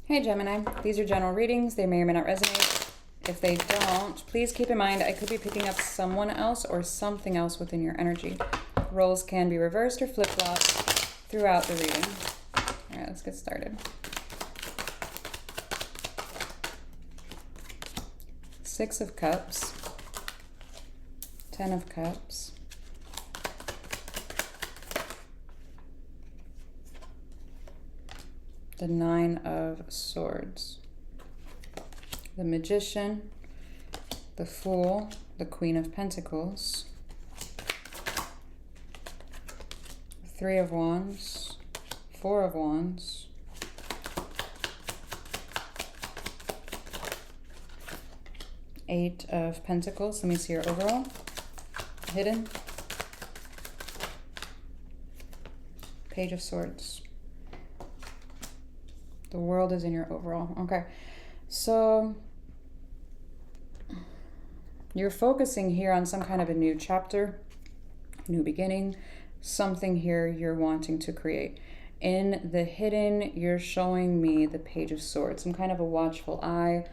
Hey Gemini, these are general readings. They may or may not resonate. If they don't, please keep in mind I could be picking up someone else or something else within your energy. Roles can be reversed or flip-flopped throughout the reading. All right, let's get started. 6 of Cups, 10 of Cups, the 9 of Swords, the Magician, the Fool, the Queen of Pentacles, 3 of Wands, 4 of Wands, Eight of Pentacles. Let me see your overall. Hidden, Page of Swords. The World is in your overall. Okay, so you're focusing here on some kind of a new chapter, new beginning, something here you're wanting to create. In the hidden, you're showing me the Page of Swords, some kind of a watchful eye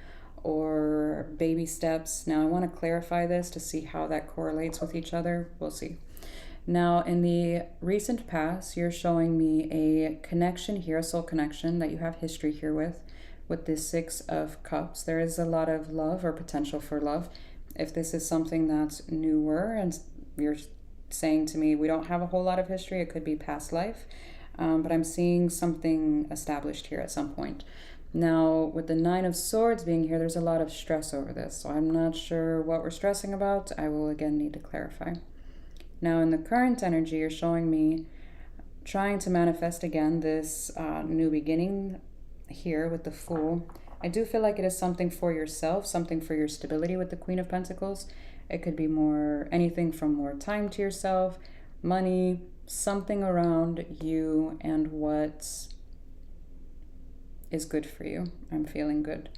or baby steps. Now I want to clarify this to see how that correlates with each other. We'll see. Now, in the recent past, you're showing me a connection here, a soul connection that you have history here with this 6 of Cups. There is a lot of love or potential for love. If this is something that's newer and you're saying to me, we don't have a whole lot of history, it could be past life, but I'm seeing something established here at some point. Now, with the 9 of Swords being here, there's a lot of stress over this. So I'm not sure what we're stressing about. I will again need to clarify. Now, in the current energy, you're showing me trying to manifest again this new beginning here with the Fool. I do feel like it is something for yourself, something for your stability with the Queen of Pentacles. It could be more anything from more time to yourself, money, something around you and what is good for you. I'm feeling good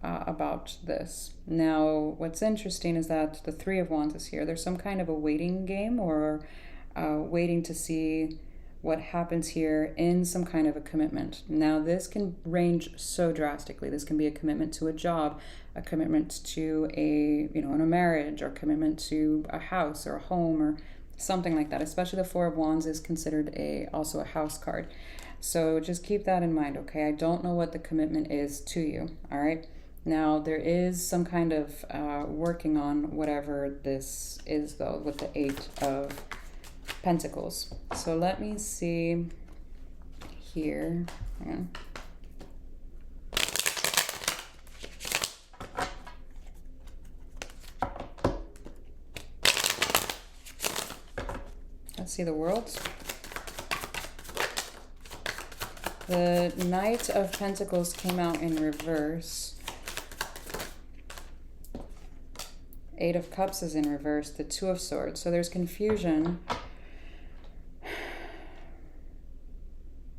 about this. Now, what's interesting is that the 3 of Wands is here. There's some kind of a waiting game or waiting to see what happens here in some kind of a commitment. Now, this can range so drastically. This can be a commitment to a job, a commitment to a, in a marriage, or commitment to a house or a home or something like that. Especially the 4 of Wands is considered also a house card. So just keep that in mind, okay? I don't know what the commitment is to you, all right? Now, there is some kind of working on whatever this is, though, with the 8 of Pentacles. So let me see here. Hang on. Let's see the World. The Knight of Pentacles came out in reverse. 8 of Cups is in reverse. The 2 of Swords. So there's confusion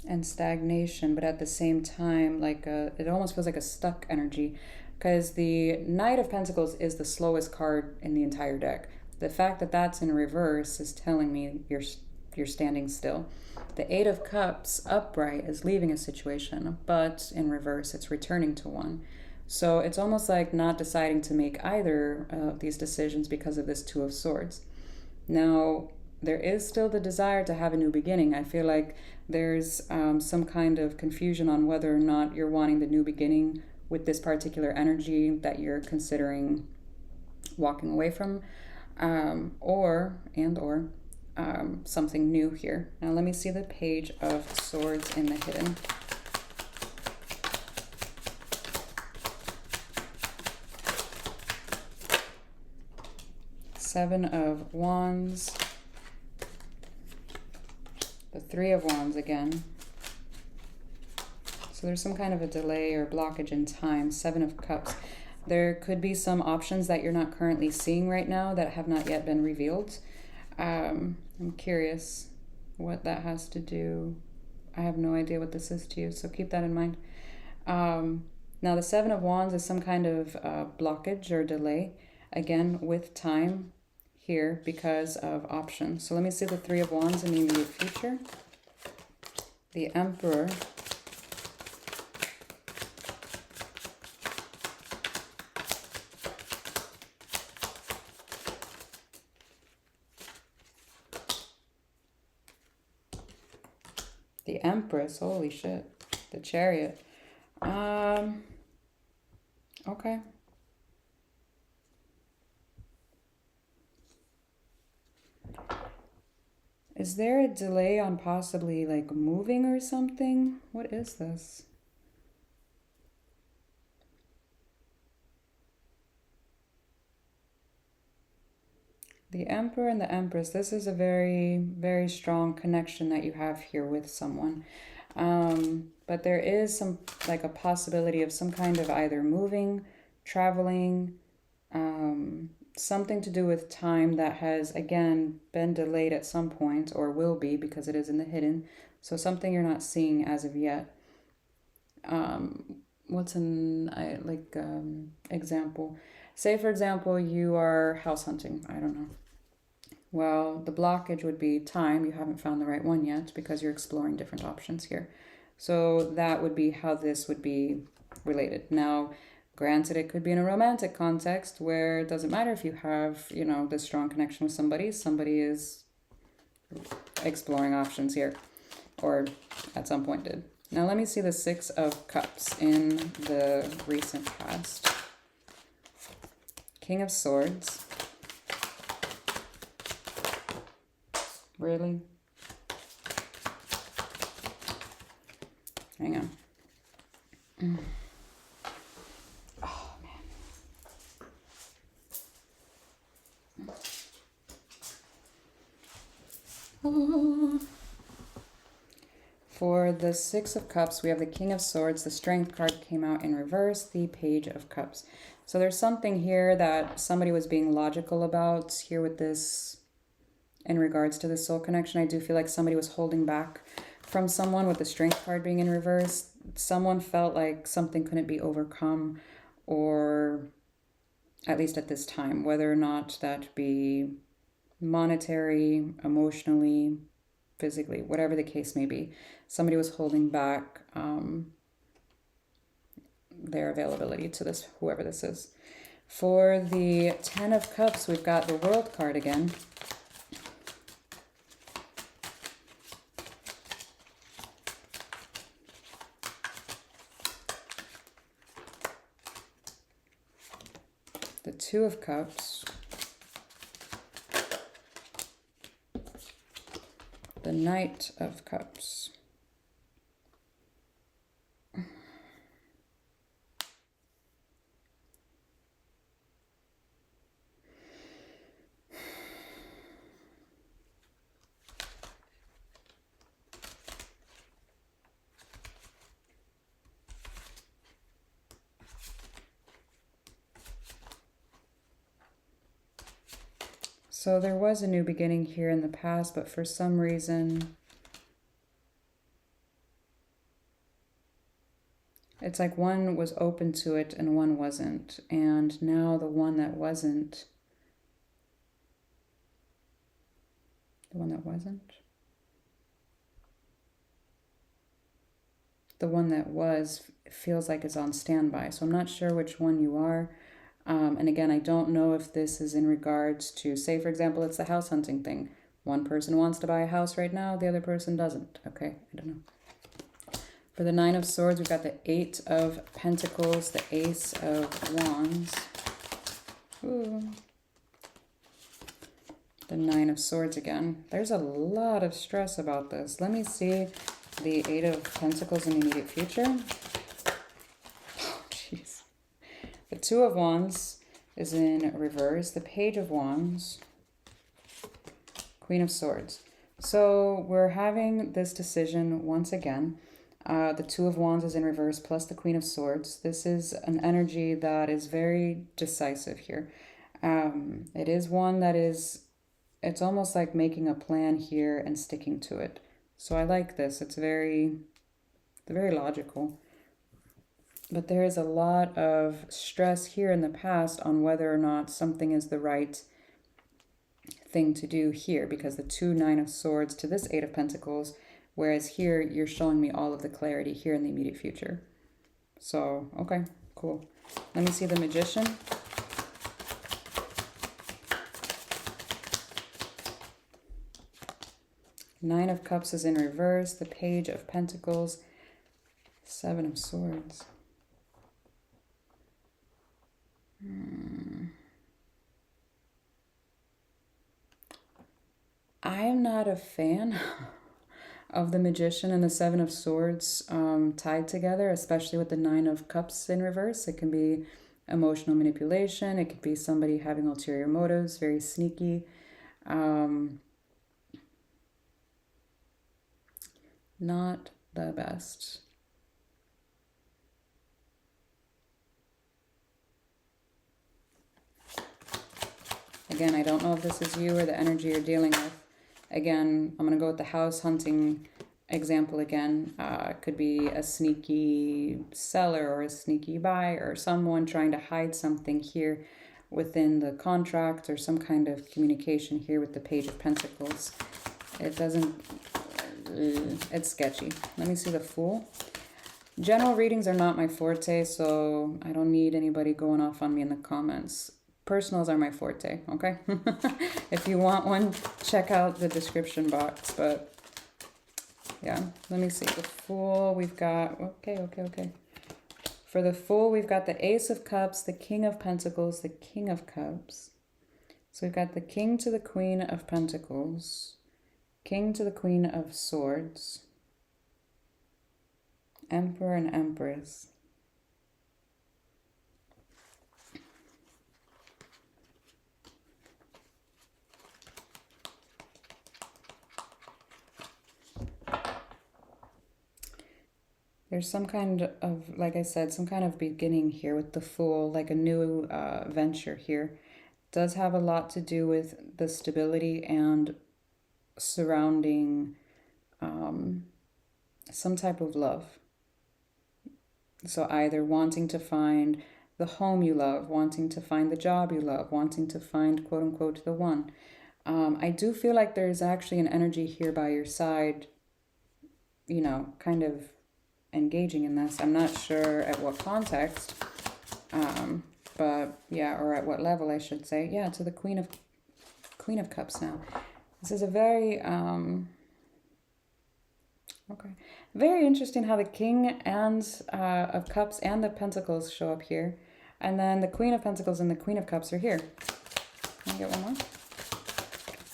and stagnation, but at the same time, it almost feels like a stuck energy, because the Knight of Pentacles is the slowest card in the entire deck. The fact that that's in reverse is telling me you're standing still. The 8 of Cups upright is leaving a situation, but in reverse, it's returning to one. So it's almost like not deciding to make either of these decisions because of this 2 of Swords. Now, there is still the desire to have a new beginning. I feel like there's some kind of confusion on whether or not you're wanting the new beginning with this particular energy that you're considering walking away from, or something new here. Now let me see the Page of Swords in the hidden. Seven of Wands, the 3 of Wands again. So there's some kind of a delay or blockage in time. 7 of Cups. There could be some options that you're not currently seeing right now that have not yet been revealed. I'm curious what that has to do. I have no idea what this is to you, so keep that in mind. Now, the 7 of Wands is some kind of blockage or delay, again, with time here because of options. So let me see the 3 of Wands in the immediate future. The Emperor, The Empress, holy shit. The Chariot. Okay. Is there a delay on possibly like moving or something? What is this? The Emperor and the Empress, this is a very, very strong connection that you have here with someone. But there is some, like a possibility of some kind of either moving, traveling, something to do with time that has, again, been delayed at some point or will be because it is in the hidden. So something you're not seeing as of yet. What's an example? Say, for example, you are house hunting. I don't know. Well, the blockage would be time. You haven't found the right one yet because you're exploring different options here. So that would be how this would be related. Now, granted, it could be in a romantic context where it doesn't matter if you have, you know, this strong connection with somebody. Somebody is exploring options here, or at some point did. Now let me see the Six of Cups in the recent past. King of Swords. Really? Hang on. Oh, man. Oh. For the Six of Cups, we have the King of Swords. The Strength card came out in reverse, the Page of Cups. So there's something here that somebody was being logical about here with this in regards to the soul connection. I do feel like somebody was holding back from someone with the Strength card being in reverse. Someone felt like something couldn't be overcome, or at least at this time, whether or not that be monetary, emotionally, physically, whatever the case may be. Somebody was holding back their availability to this, whoever this is. For the Ten of Cups, we've got the World card again. The Two of Cups. The Knight of Cups. So there was a new beginning here in the past, but for some reason, it's like one was open to it and one wasn't. And now the one that wasn't, the one that was feels like it's on standby. So I'm not sure which one you are. And again, I don't know if this is in regards to, say, for example, it's the house hunting thing. One person wants to buy a house right now, the other person doesn't. Okay, I don't know. For the Nine of Swords, we've got the Eight of Pentacles, the Ace of Wands. Ooh. The Nine of Swords again. There's a lot of stress about this. Let me see the Eight of Pentacles in the immediate future. Oh, jeez. The Two of Wands is in reverse. The Page of Wands. Queen of Swords. So we're having this decision once again. The Two of Wands is in reverse plus the Queen of Swords. This is an energy that is very decisive here. It is one that is, it's almost like making a plan here and sticking to it. So I like this. It's very logical. But there is a lot of stress here in the past on whether or not something is the right thing to do here, because the two Nine of Swords to this Eight of Pentacles, whereas here you're showing me all of the clarity here in the immediate future. So, okay, cool. Let me see the Magician. Nine of Cups is in reverse. The Page of Pentacles. Seven of Swords. I am not a fan of the Magician and the Seven of Swords tied together, especially with the Nine of Cups in reverse. It can be emotional manipulation. It could be somebody having ulterior motives, very sneaky. Not the best. Again, I don't know if this is you or the energy you're dealing with. Again, I'm going to go with the house hunting example again. It could be a sneaky seller or a sneaky buyer or someone trying to hide something here within the contract, or some kind of communication here with the Page of Pentacles. It doesn't... it's sketchy. Let me see the Fool. General readings are not my forte, so I don't need anybody going off on me in the comments. Personals are my forte, okay? If you want one, check out the description box. But yeah, let me see. The Fool, we've got... Okay. For the Fool, we've got the Ace of Cups, the King of Pentacles, the King of Cups. So we've got the King to the Queen of Pentacles, King to the Queen of Swords, Emperor and Empress. There's some kind of, like I said, some kind of beginning here with the Fool, like a new venture here. Does have a lot to do with the stability and surrounding some type of love. So either wanting to find the home you love, wanting to find the job you love, wanting to find, quote unquote, the one. I do feel like there's actually an energy here by your side, you know, kind of engaging in this. I'm not sure at what context, but yeah, or at what level I should say. Yeah, to the Queen of Cups now. This is a very very interesting how the King and of Cups and the Pentacles show up here, and then the Queen of Pentacles and the Queen of Cups are here. Can I get one more?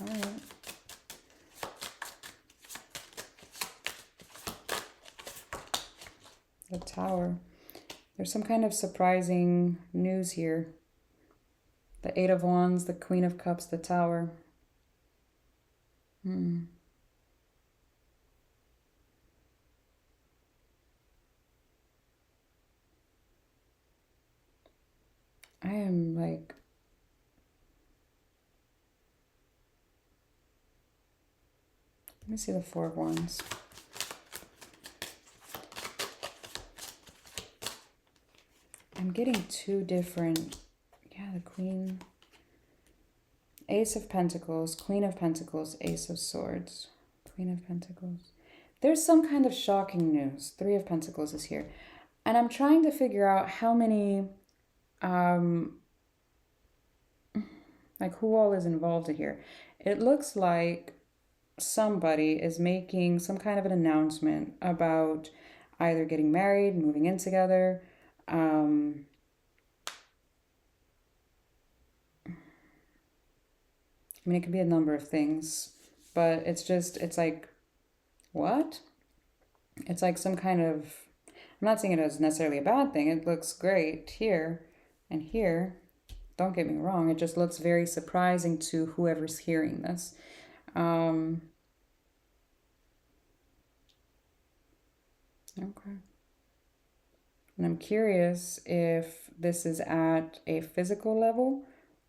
All right. The Tower. There's some kind of surprising news here. The Eight of Wands, the Queen of Cups, the Tower. I am like... Let me see the Four of Wands. I'm getting two different... Yeah, the Queen... Ace of Pentacles, Queen of Pentacles, Ace of Swords, Queen of Pentacles. There's some kind of shocking news. Three of Pentacles is here. And I'm trying to figure out how many... like who all is involved here. It looks like somebody is making some kind of an announcement about either getting married, moving in together. I mean, it could be a number of things, but it's just, it's like, what? It's like some kind of, I'm not saying it is necessarily a bad thing. It looks great here and here. Don't get me wrong. It just looks very surprising to whoever's hearing this. Okay. And I'm curious if this is at a physical level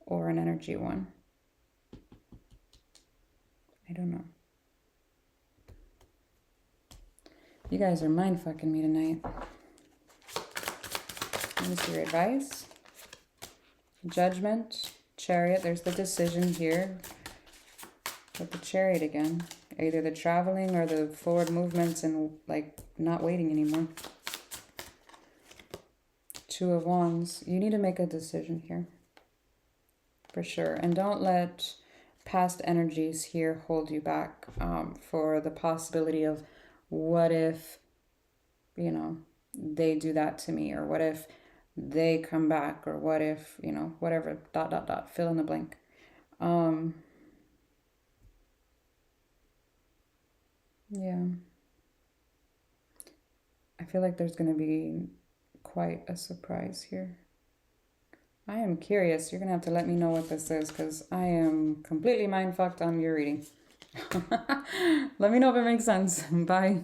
or an energy one. I don't know. You guys are mind fucking me tonight. Let me see your advice. Judgment, Chariot. There's the decision here. With the Chariot again. Either the traveling or the forward movements and like not waiting anymore. Two of Wands. You need to make a decision here. For sure. And don't let past energies here hold you back for the possibility of what if, you know, they do that to me, or what if they come back, or what if, you know, whatever, dot, dot, dot, fill in the blank. Yeah. I feel like there's going to be quite a surprise here. I am curious. You're going to have to let me know what this is, because I am completely mind fucked on your reading. Let me know if it makes sense. Bye.